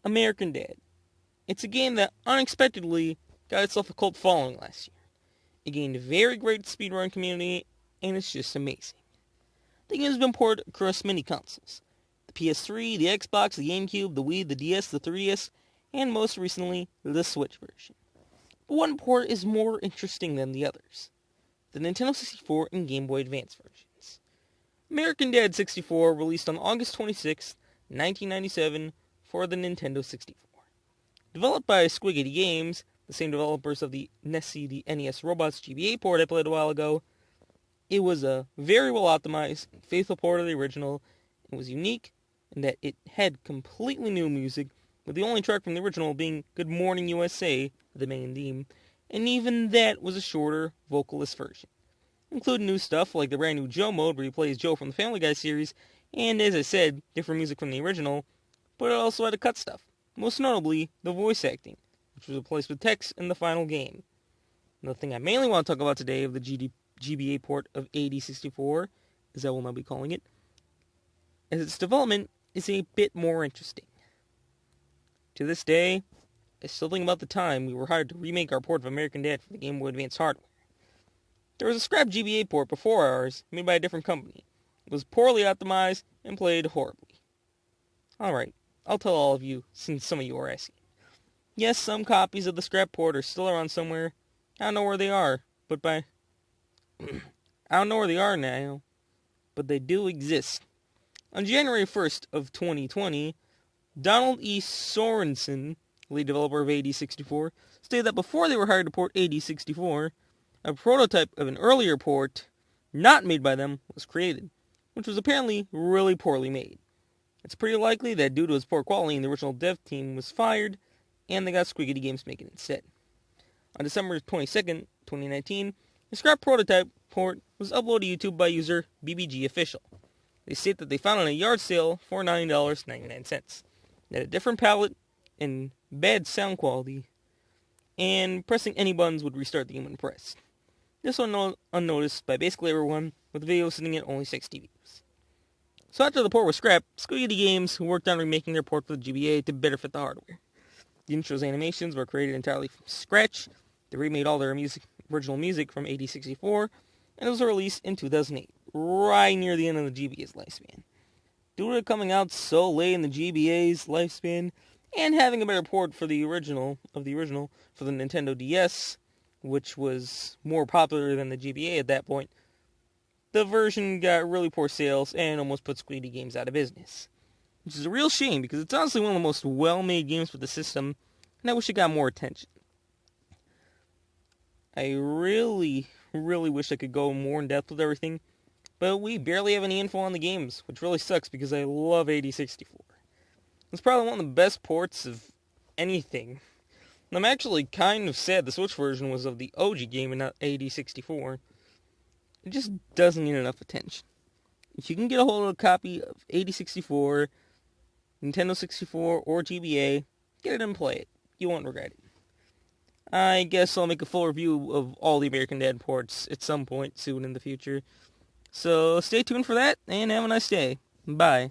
American Dad. It's a game that unexpectedly got itself a cult following last year. It gained a very great speedrun community, and it's just amazing. The game has been ported across many consoles. The PS3, the Xbox, the GameCube, the Wii, the DS, the 3DS, and most recently, the Switch version. But one port is more interesting than the others. The Nintendo 64 and Game Boy Advance versions. American Dad 64 released on August 26, 1997 for the Nintendo 64. Developed by Squiggity Games, the same developers of the Nessie the NES Robots GBA port I played a while ago, it was a very well optimized, faithful port of the original. It was unique in that it had completely new music, with the only track from the original being Good Morning USA, the main theme, and even that was a shorter, vocalist version. Including new stuff like the brand new Joe mode where he plays Joe from the Family Guy series, and as I said, different music from the original, but it also had to cut stuff. Most notably, the voice acting, which was replaced with text in the final game. The thing I mainly want to talk about today of the GBA port of AD64, as I will now be calling it, as its development is a bit more interesting. To this day, I still think about the time we were hired to remake our port of American Dad for the Game Boy Advance hardware. There was a scrap GBA port before ours, made by a different company. It was poorly optimized and played horribly. Alright, I'll tell all of you, since some of you are asking. Yes, some copies of the scrap port are still around somewhere. I don't know where they are, I don't know where they are now, but they do exist. On January 1st of 2020, Donald E. Sorensen, lead developer of AD64, stated that before they were hired to port AD64, a prototype of an earlier port, not made by them, was created, which was apparently really poorly made. It's pretty likely that due to its poor quality, the original dev team was fired, and they got Squiggity Games to make it instead. On December 22nd, 2019, the scrap prototype port was uploaded to YouTube by user BBG Official. They state that they found it on a yard sale for $9.99. It had a different palette and bad sound quality, and pressing any buttons would restart the game when pressed. This went unnoticed by basically everyone, with the video sitting at only 60 views. So after the port was scrapped, Squiggity Games, who worked on remaking their port for the GBA to better fit the hardware. The intro's animations were created entirely from scratch. They remade all their original music from AD64, and it was released in 2008, right near the end of the GBA's lifespan. Due to it coming out so late in the GBA's lifespan, and having a better port for the original for the Nintendo DS, which was more popular than the GBA at that point, the version got really poor sales and almost put Squiggity Games out of business. Which is a real shame, because it's honestly one of the most well-made games for the system, and I wish it got more attention. I really wish I could go more in depth with everything, but we barely have any info on the games, which really sucks because I love AD64. It's probably one of the best ports of anything. And I'm actually kind of sad the Switch version was of the OG game and not AD64. It just doesn't get enough attention. If you can get a hold of a copy of AD64, Nintendo 64, or GBA, get it and play it. You won't regret it. I guess I'll make a full review of all the American Dad ports at some point soon in the future. So stay tuned for that, and have a nice day. Bye.